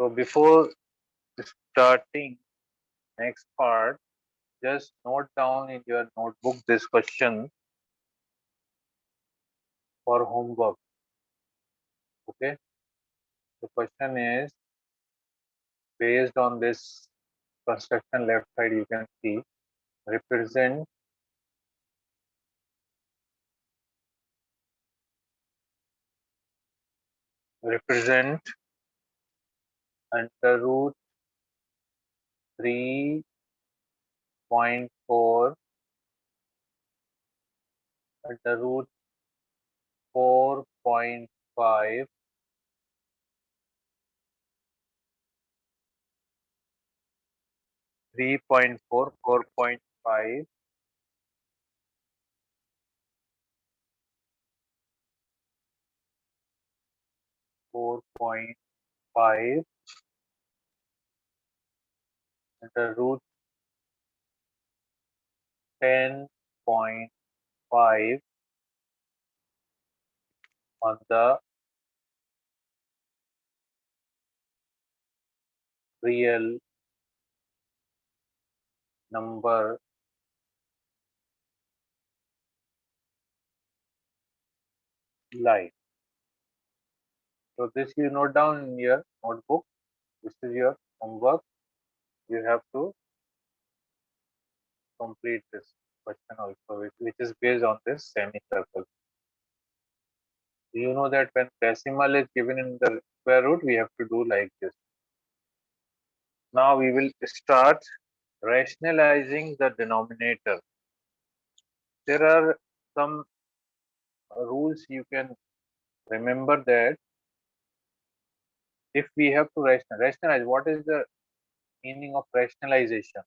So before starting next part, just note down in your notebook this question for homework. Okay. The question is based on this construction left side you can see represent represent under root 3.4 under root 4.5 3.4 4.5 4.5 under root 10.5 on the real number line. So this you note down in your notebook. This is your homework. You have to complete this question also, which is based on this semicircle. You know that when decimal is given in the square root, we have to do like this. Now we will start rationalizing the denominator. There are some rules you can remember that if we have to rationalize, what is the meaning of rationalization?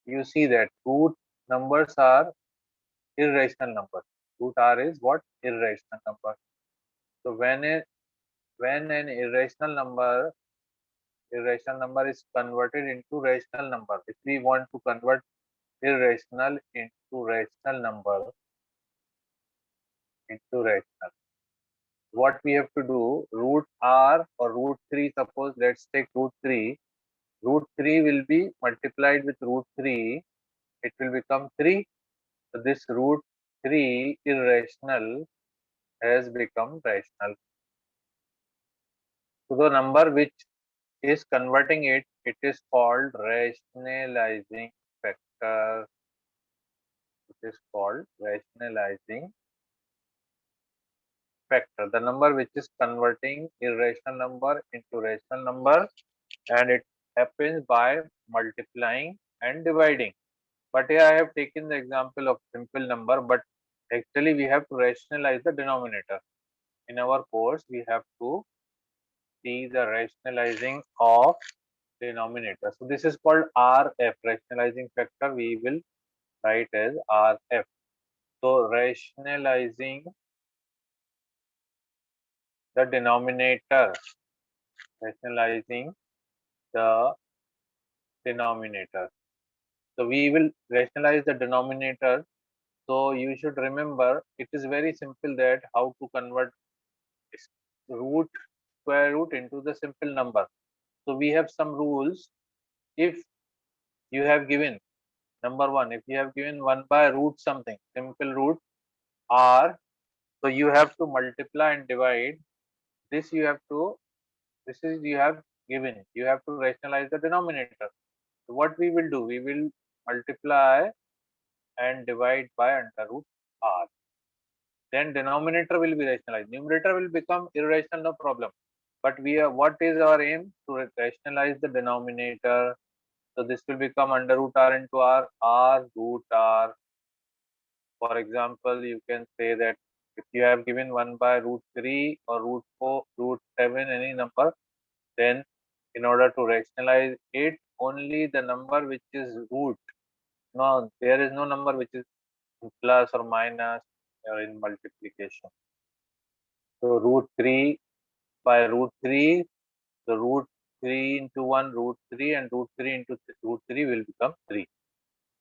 You see that root numbers are irrational numbers. Root r is what? Irrational number. So when an irrational number is converted into rational number. If we want to convert irrational into rational, what we have to do, root r or root 3, suppose let's take root 3. Root 3 will be multiplied with root 3, it will become 3. So this root 3 irrational has become rational. So the number which is converting it, it is called rationalizing factor. It is called rationalizing factor. The number which is converting irrational number into rational number, and it happens by multiplying and dividing. But here I have taken the example of simple number, but actually we have to rationalize the denominator. In our course, we have to see the rationalizing of denominator. So this is called RF, rationalizing factor. We will write as RF. So rationalizing the denominator, rationalizing the denominator. So we will rationalize the denominator. So you should remember it is very simple that how to convert root square root into the simple number. So we have some rules. If you have given number one, if you have given 1 by root something, simple root r, so you have to multiply and divide. This you have to, this is you have given. You have to rationalize the denominator. So what we will do, we will multiply and divide by under root r. Then denominator will be rationalized. Numerator will become irrational, no problem. But we are, what is our aim? To rationalize the denominator. So this will become under root r into r root r. For example, you can say that if you have given 1 by root 3 or root 4, root 7, any number, then in order to rationalize it, only the number which is root. No, there is no number which is plus or minus or in multiplication. So root 3 by root 3, the root 3 into 1 root 3 and root 3 into root 3 will become 3.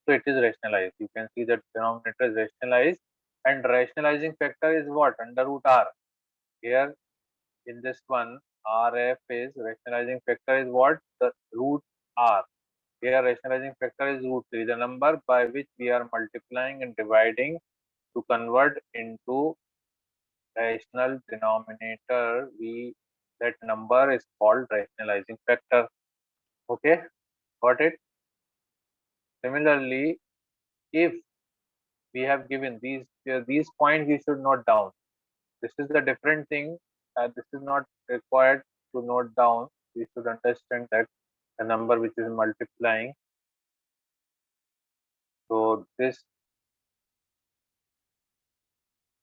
So it is rationalized. You can see that denominator is rationalized, and rationalizing factor is what? Under root r. Here in this one, RF is rationalizing factor is what? The root R. Here rationalizing factor is root 3, the number by which we are multiplying and dividing to convert into rational denominator. That number is called rationalizing factor. Okay, got it? Similarly, if we have given these points, you should note down. This is the different thing. This is not required to note down. You should understand that the number which is multiplying. So this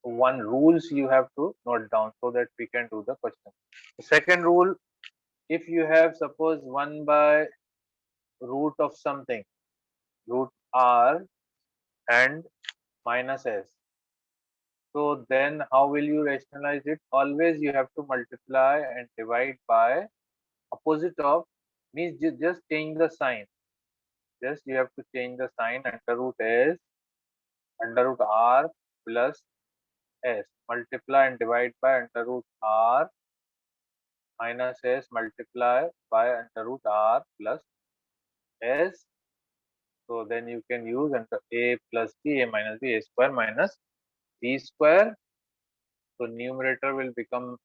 one rules you have to note down so that we can do the question. The second rule, if you have suppose 1 by root of something, root R and minus S. So then how will you rationalize it? Always you have to multiply and divide by opposite of, means just change the sign. Just you have to change the sign. Under root S, under root R plus S. Multiply and divide by under root R minus S, multiply by under root R plus S. So then you can use under A plus B, A minus B, A square minus B square. So numerator will become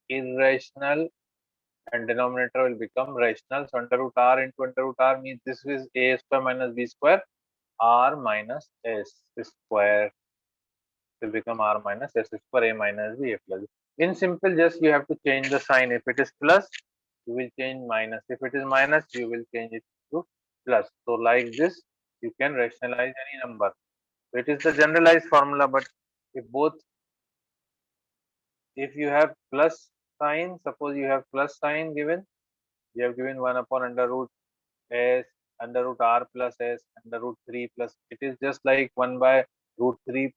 irrational and denominator will become rational. So under root R into under root R means this is A square minus B square, R minus S square will become R minus S square, A minus B, A plus B. In simple, just you have to change the sign. If it is plus, you will change minus. If it is minus, you will change it to plus. So like this, you can rationalize any number. So it is the generalized formula, but if you have plus sign, suppose you have plus sign given, you have given 1 upon under root S, under root R plus S, under root 3 plus, it is just like 1 by root 3,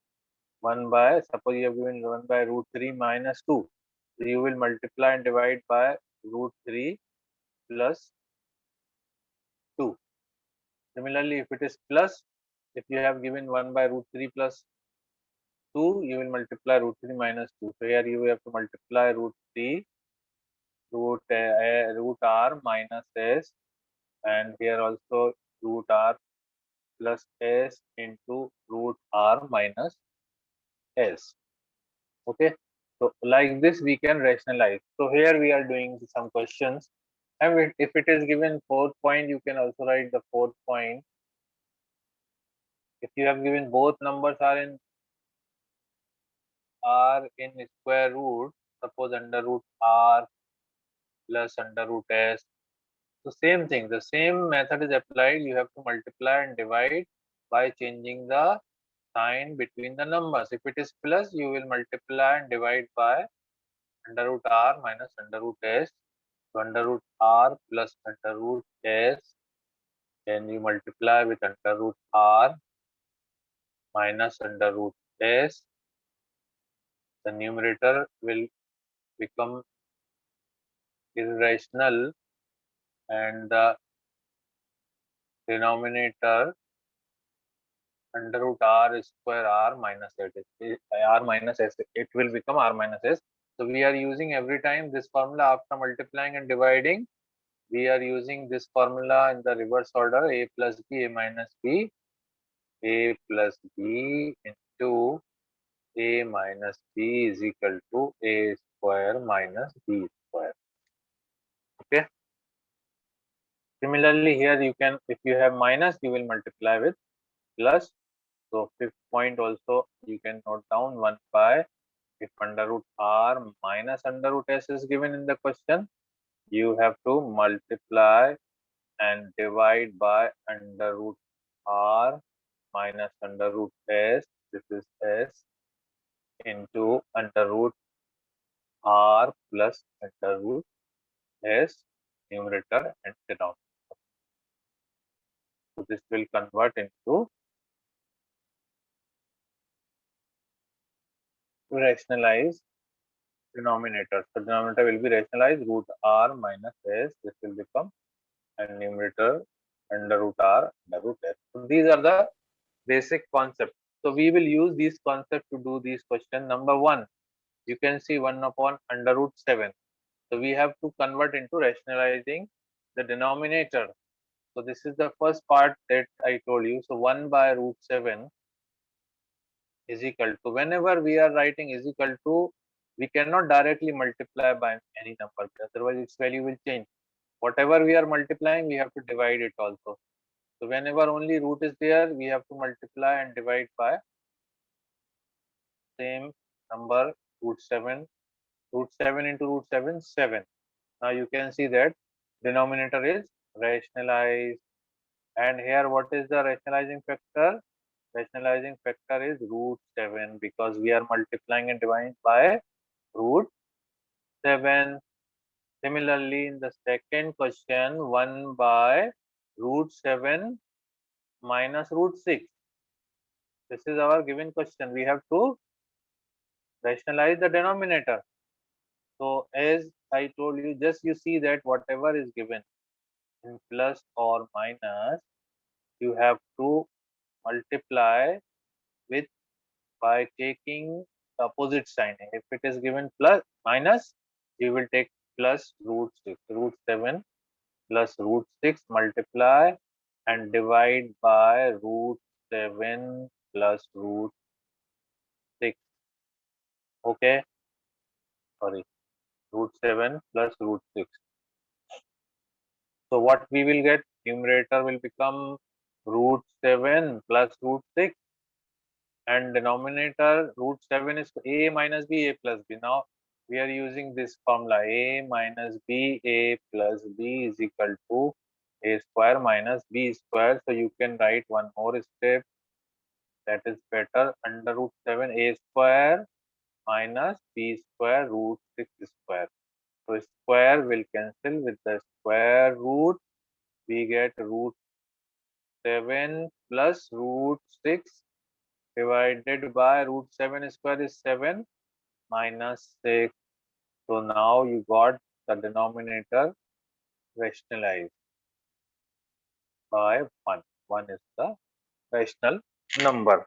1 by, suppose you have given 1 by root 3 minus 2. So you will multiply and divide by root 3 plus 2. Similarly, if it is plus, if you have given 1 by root 3 plus 2, you will multiply root 3 minus 2. So here you have to multiply root 3, root R minus S, and here also root R plus S into root R minus S. Okay, so like this we can rationalize. So here we are doing some questions, and if it is given fourth point, you can also write the fourth point. If you have given both numbers are in square root, suppose under root R plus under root S. So same thing, the same method is applied. You have to multiply and divide by changing the sign between the numbers. If it is plus, you will multiply and divide by under root R minus under root S. So under root R plus under root S, then you multiply with under root R minus under root S. The numerator will become irrational and the denominator under root R square R minus R minus S, it will become R minus S. So we are using every time this formula after multiplying and dividing. We are using this formula in the reverse order: A plus B, A minus B, A plus B into A minus B is equal to A square minus B square. Okay. Similarly, here you can, if you have minus, you will multiply with plus. So fifth point also you can note down 1 by, if under root R minus under root S is given in the question, you have to multiply and divide by under root R minus under root S, this is S, into under root R plus under root S, numerator and denominator. So this will convert into rationalized denominator. So denominator will be rationalized root R minus S, this will become, and numerator under root R under root S. So these are the basic concepts. So we will use these concepts to do these questions. Number 1, you can see 1 upon under root 7. So we have to convert into rationalizing the denominator. So this is the first part that I told you. So 1 by root 7 is equal to, whenever we are writing is equal to, we cannot directly multiply by any number, otherwise its value will change. Whatever we are multiplying, we have to divide it also. So whenever only root is there, we have to multiply and divide by same number, root 7. Root 7 into root 7, 7. Now you can see that denominator is rationalized. And here what is the rationalizing factor? Rationalizing factor is root 7, because we are multiplying and dividing by root 7. Similarly, in the second question, 1 by root 7 minus root 6. This is our given question. We have to rationalize the denominator. So as I told you, just you see that whatever is given in plus or minus, you have to multiply with by taking the opposite sign. If it is given plus minus, you will take plus root 6. Root 7 plus root 6, multiply and divide by root 7 plus root 6. Okay, sorry, root 7 plus root 6. So what we will get? Numerator will become root 7 plus root 6, and denominator root 7 is a minus b, a plus b. Now we are using this formula, a minus b, a plus b is equal to a square minus b square. So you can write one more step, that is better, under root 7 a square minus b square root 6 square. So square will cancel with the square root, we get root 7 plus root 6 divided by root 7 square is 7 minus 6. So now you got the denominator rationalized by 1. 1 is the rational number.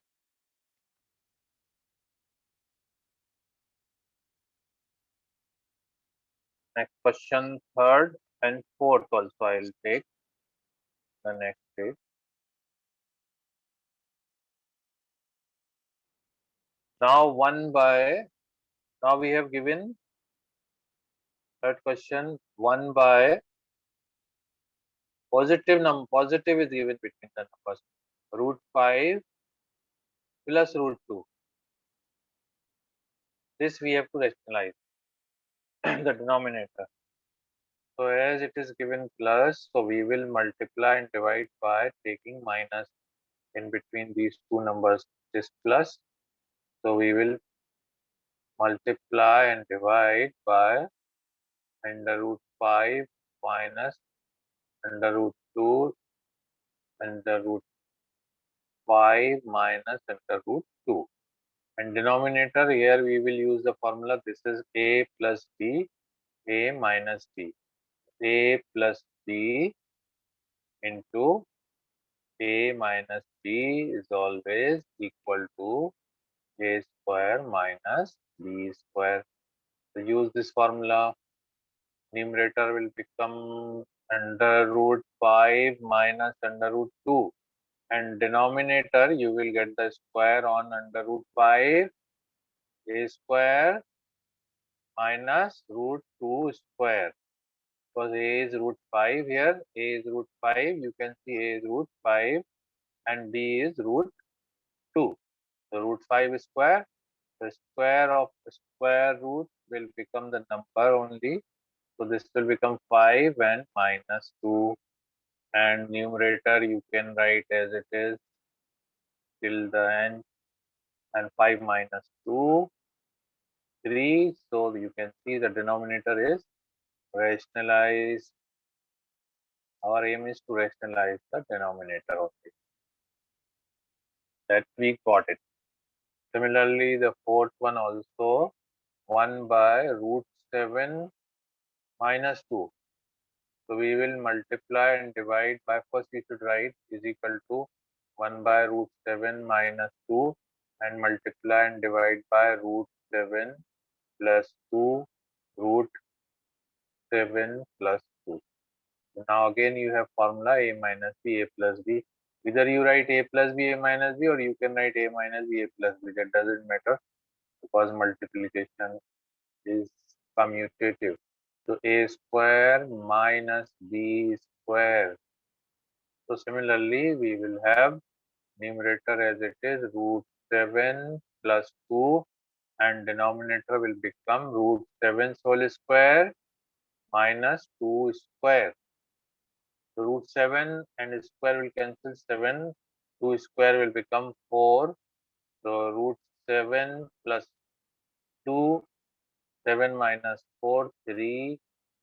Next question, third and fourth also I will take the next page. Now now we have given third question, 1 by positive is given between the numbers, root 5 plus root 2. This we have to rationalize the denominator. So as it is given plus, so we will multiply and divide by taking minus in between these two numbers. This plus, so we will multiply and divide by under root 5 minus under root 2 under root 5 minus under root 2. And denominator, here we will use the formula. This is a plus b, a minus b. A plus b into a minus b is always equal to a square minus b square. So use this formula. Numerator will become under root 5 minus under root 2. And denominator, you will get the square on under root 5, a square minus root 2 square. Because a is root 5 here, a is root 5, you can see a is root 5 and b is root 2. So root 5 square, the square of the square root will become the number only. So this will become 5 and minus 2. And numerator you can write as it is till the end, and 5 minus 2, 3. So you can see the denominator is rationalized. Our aim is to rationalize the denominator only. That we got it. Similarly, the fourth one also, 1 by root 7 minus 2. So we will multiply and divide by, first we should write is equal to 1 by root 7 minus 2 and multiply and divide by root 7 plus 2 root 7 plus 2. Now again you have formula a minus b, a plus b. Either you write a plus b, a minus b, or you can write a minus b, a plus b. That doesn't matter because multiplication is commutative. So a square minus b square. So similarly, we will have numerator as it is root 7 plus 2 and denominator will become root 7 whole square minus 2 square. So root 7 and square will cancel 7, 2 square will become 4. So root 7 plus 2, 7 minus 4, 3.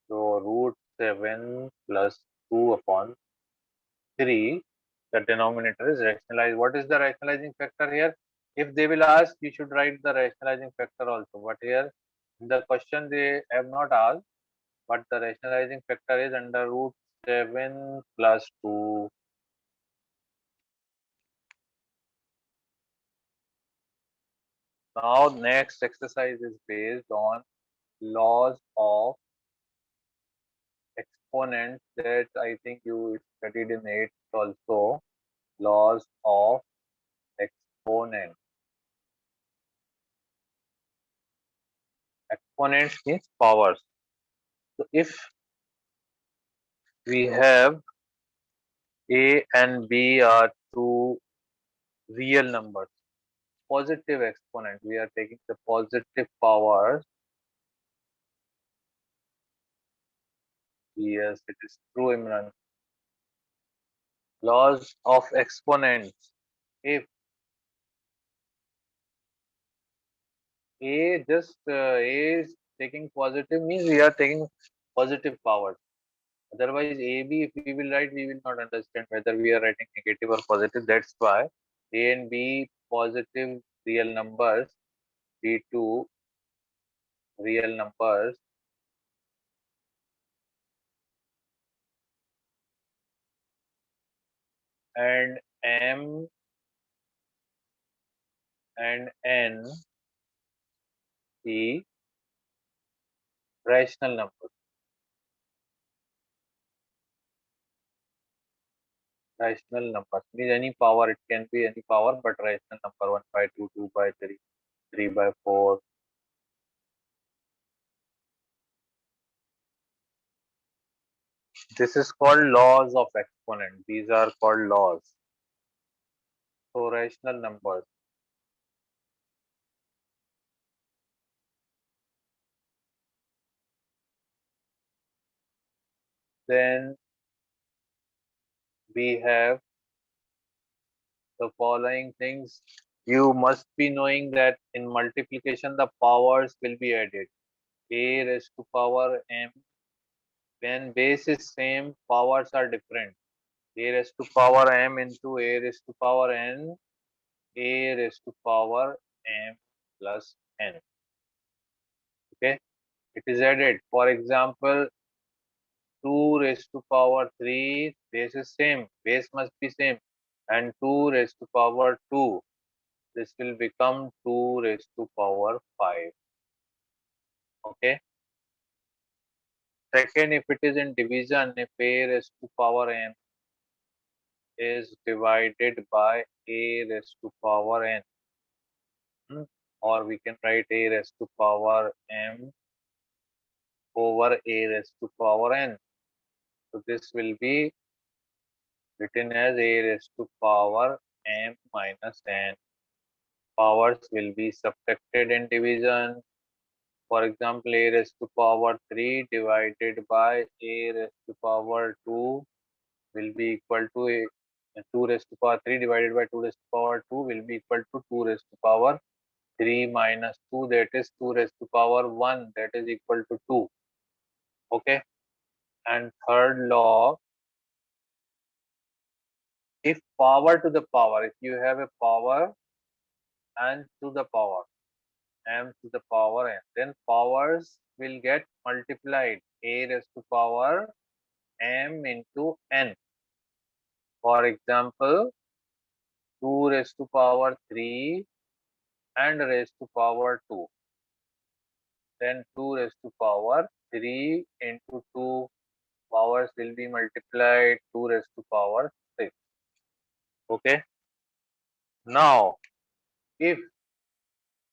So root 7 plus 2 upon 3. The denominator is rationalized. What is the rationalizing factor here? If they will ask, you should write the rationalizing factor also. But here, in the question they have not asked, but the rationalizing factor is under root 7 plus 2. Now, next exercise is based on laws of exponents that I think you studied in 8th also. Laws of exponent. Exponents means powers. So if we have a and b are two real numbers, positive exponent, we are taking the positive powers. Yes, it is true, Imran. Laws of exponents. If a is taking positive means we are taking positive powers. Otherwise, AB, if we will write, we will not understand whether we are writing negative or positive. That's why A and B positive real numbers, B2 real numbers, and M and N the rational numbers. Rational numbers means any power, it can be any power, but rational number 1 by 2, 2 by 3, 3 by 4. This is called laws of exponent. These are called laws. So rational numbers. Then we have the following things. You must be knowing that in multiplication the powers will be added. A raised to power m. When base is same, powers are different. A raised to power m into a raised to power n, a raised to power m plus n. Okay, it is added. For example, 2 raised to power 3, base is same, base must be same, and 2 raised to power 2. This will become 2 raised to power 5. Okay. Second, if it is in division, if a raised to power n is divided by a raised to power n, or we can write a raised to power m over a raised to power n. So this will be written as a raised to power m minus n. Powers will be subtracted in division. For example, a raised to power 3 divided by a raised to power 2 will be equal to a 2 raised to power 3 divided by 2 raised to power 2 will be equal to 2 raised to power 3 minus 2, that is 2 raised to power 1, that is equal to 2. Okay. And third law, if power to the power, if you have a power and to the power m to the power n, then powers will get multiplied, a raised to power m into n. For example, 2 raised to power 3 and raised to power 2. then 2 raised to power 3 into 2 powers will be multiplied 2 raised to power 6. Okay. Now, if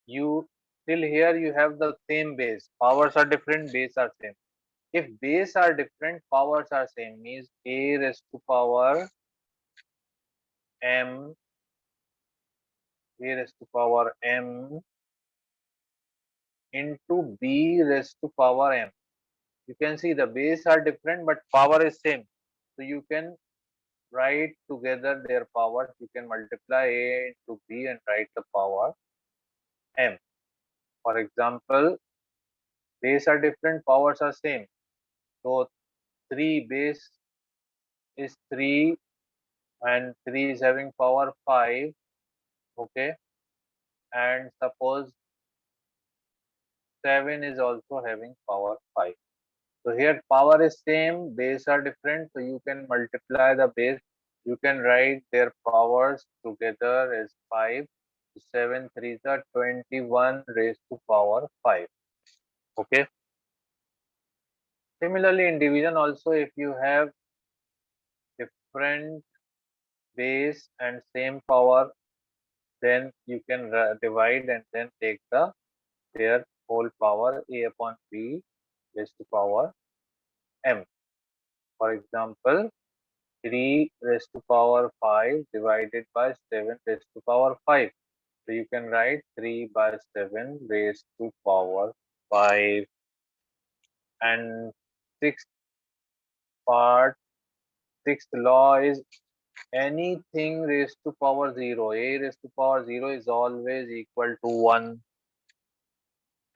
you till here you have the same base, powers are different, base are same. If base are different, powers are same, means a raised to power m, a raised to power m into b raised to power m. You can see the base are different, but power is same. So you can write together their powers. You can multiply a into b and write the power m. For example, base are different, powers are same. So 3 base is 3 and 3 is having power 5. Okay. And suppose 7 is also having power 5. So here power is same, base are different. So you can multiply the base. You can write their powers together as 5. 7 3s are 21 raised to power 5. Okay. Similarly, in division also, if you have different base and same power, then you can divide and then take their whole power a upon b raised to power m. For example, 3 raised to power 5 divided by 7 raised to power 5. So you can write 3 by 7 raised to power 5. And sixth part, sixth law is anything raised to power 0. A raised to power 0 is always equal to 1.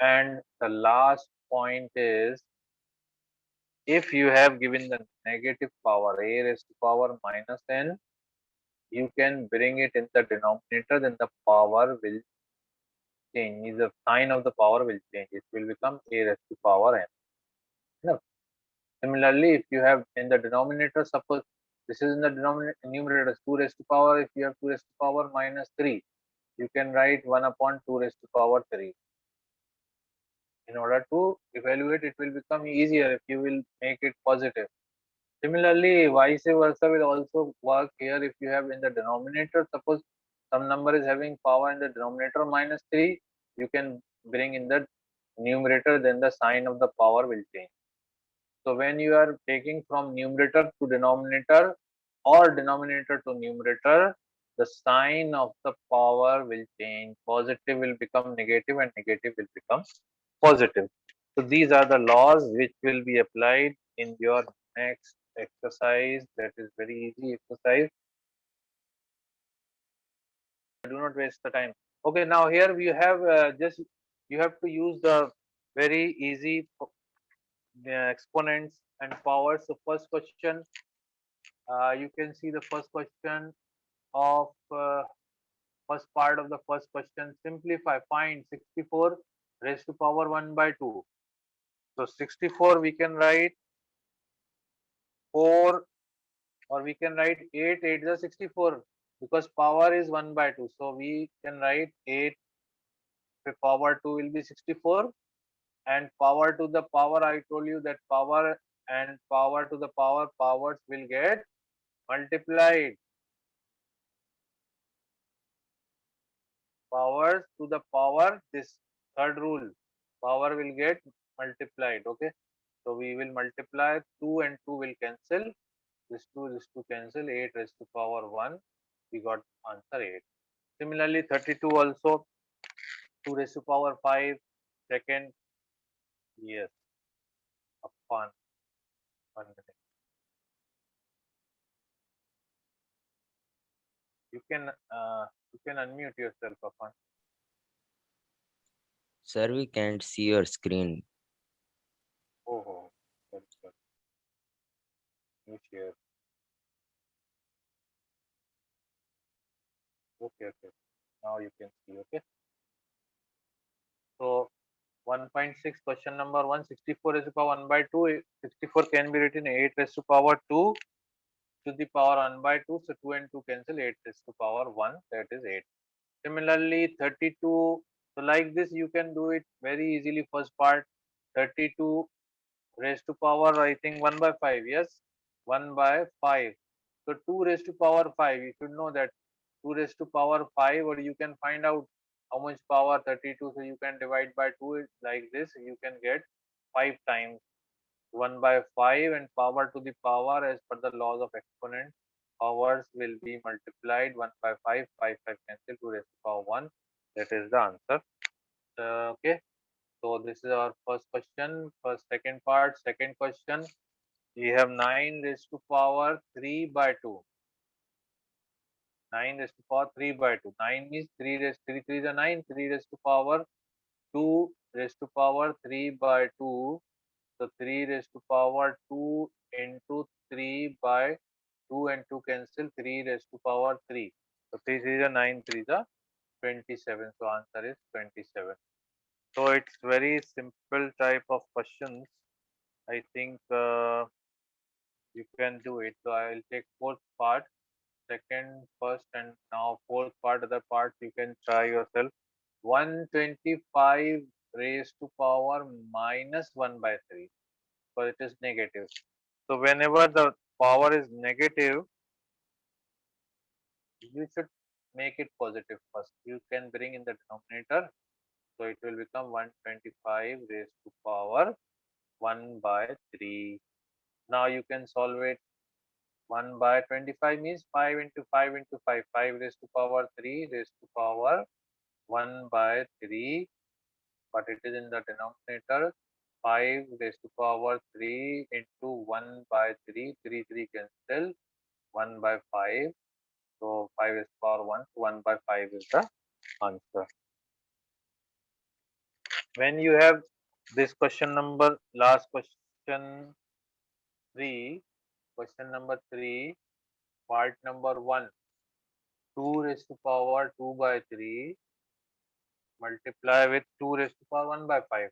And the last point is, if you have given the negative power a raised to power minus n, you can bring it in the denominator, then the power will change. The sign of the power will change. It will become a raised to power n. No. Similarly, if you have in the denominator, suppose this is in the numerator 2 raised to power. If you have 2 raised to power minus 3, you can write 1 upon 2 raised to power 3. In order to evaluate, it will become easier if you will make it positive. Similarly, vice versa will also work here. If you have in the denominator, suppose some number is having power in the denominator minus 3, you can bring in the numerator, then the sign of the power will change. So when you are taking from numerator to denominator or denominator to numerator, the sign of the power will change. Positive will become negative and negative will become positive. So these are the laws which will be applied in your next exercise. That is very easy exercise. Do not waste the time. Okay, now here we have just you have to use the very easy exponents and powers. So first question, you can see the first question of first part of the first question. Simplify, find 64 raised to power 1 by 2. So 64 we can write 4, or we can write 8, 8 is 64, because power is 1 by 2. So we can write 8 power 2 will be 64, and power to the power, I told you that power and power to the power, powers will get multiplied. Powers to the power, this third rule, power will get multiplied. Okay, so we will multiply 2 and 2 will cancel, this 2 cancel, 8 raised to power 1, we got answer 8. Similarly 32 also, 2 raised to power 5, second, yes, upon 1 minute. You can unmute yourself upon. Sir, we can't see your screen. Oh, sorry. You share. Okay. Now you can see. Okay. So 1.6 question number 1, 64 raised to power 1 by 2. 64 can be written 8 raised to power 2 to the power 1 by 2. So 2 and 2 cancel, 8 raised to power 1, that is 8. Similarly 32 So like this you can do it very easily. First part, 32 raised to power, I think 1 by 5. Yes, 1 by 5. So 2 raised to power 5. You should know that 2 raised to power 5, or you can find out how much power 32. So you can divide by 2 like this. You can get 5 times 1 by 5, and power to the power as per the laws of exponent. Powers will be multiplied 1 by 5. 5 cancel, 2 raised to power 1. That is the answer. Okay. So this is our first question. First, second part, second question. We have 9 raised to power 3 by 2. 9 raised to power 3 by 2. 9 means 3 raised 3 3 is a 9. 3 raised to power 2 raised to power 3 by 2. So 3 raised to power 2 into 3 by 2 and 2 cancel, 3 raised to power 3. So 3 is a 9, 3 is a 27. So answer is 27. So it's very simple type of questions. I think you can do it. So I'll take fourth part, second, first, and now fourth part. Other parts you can try yourself. 125 raised to power minus 1 by 3, because it is negative. So whenever the power is negative, you should make it positive first. You can bring in the denominator. So it will become 125 raised to power 1 by 3. Now you can solve it. 1 by 25 means 5 into 5 into 5. 5 raised to power 3 raised to power 1 by 3. But it is in the denominator. 5 raised to power 3 into 1 by 3. 3 3 cancel. 1 by 5. So 5 raised to power 1. So 1 by 5 is the answer. When you have this question number, last question 3, question number 3, part number 1, 2 raised to power 2 by 3 multiply with 2 raised to power 1 by 5.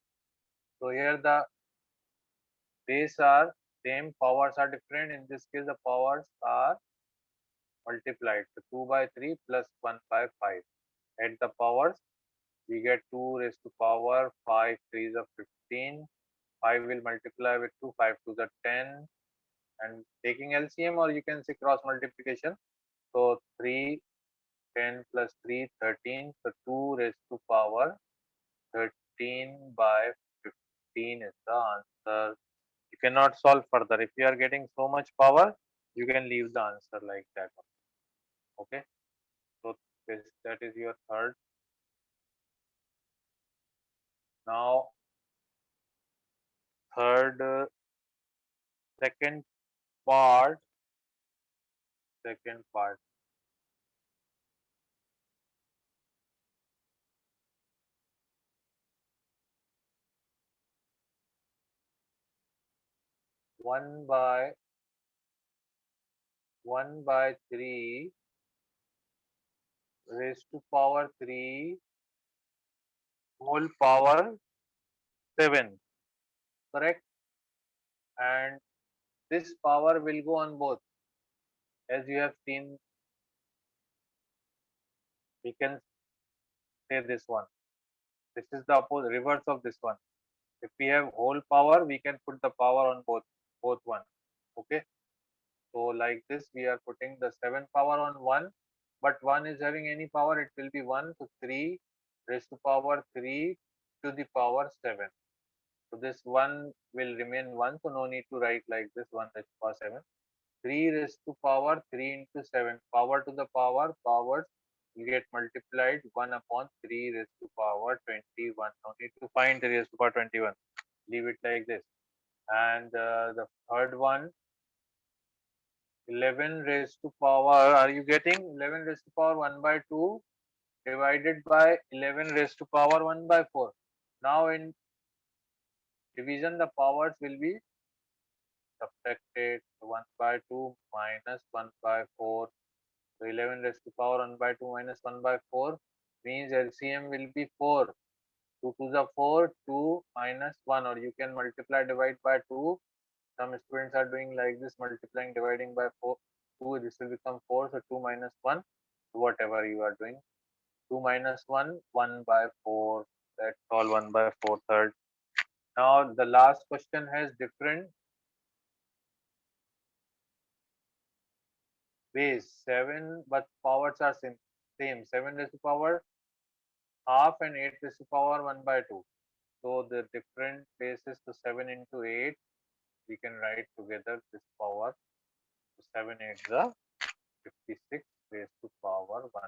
So here the base are same, powers are different. In this case, the powers are multiplied. So 2 by 3 plus 1 by 5. Add the powers, we get 2 raised to power 5 3 is a 15. 5 will multiply with 2, 5 to the 10. And taking LCM, or you can say cross multiplication. So 3, 10 plus 3, 13. So 2 raised to power 13 by 15 is the answer. You cannot solve further. If you are getting so much power, you can leave the answer like that. Okay. So that is your third. Now third, second part. Second part. One by 3 raised to power 3 whole power 7. Correct? And this power will go on both. As you have seen, we can say this one. This is the opposite reverse of this one. If we have whole power, we can put the power on both one. Okay. So like this, we are putting the 7 power on 1, but 1 is having any power, it will be 1 to 3 raised to power 3 to the power 7. So this 1 will remain 1, so no need to write like this 1 raised to power 7. 3 raised to power 3 into 7, power to the power, powers will get multiplied 1 upon 3 raised to power 21. No need to find 3 raised to power 21. Leave it like this. And the third one, 11 raised to power, are you getting 11 raised to power 1 by 2 divided by 11 raised to power 1 by 4. Now in division, the powers will be subtracted. 1 by 2 minus 1 by 4. So 11 raised to power 1 by 2 minus 1 by 4 means LCM will be 4. 2 to the 4, 2 minus 1, or you can multiply divide by 2. Some students are doing like this, multiplying dividing by 4, 2, this will become 4. So 2 minus 1, whatever you are doing. 2 minus 1, 1 by 4. That's all, 1 by 4 third. Now the last question has different base, 7, but powers are same. 7 raised to power half and 8 raised to power 1 by 2. So the different bases to 7 into 8, we can write together this power. So 7 8 the 56 raised to power 1.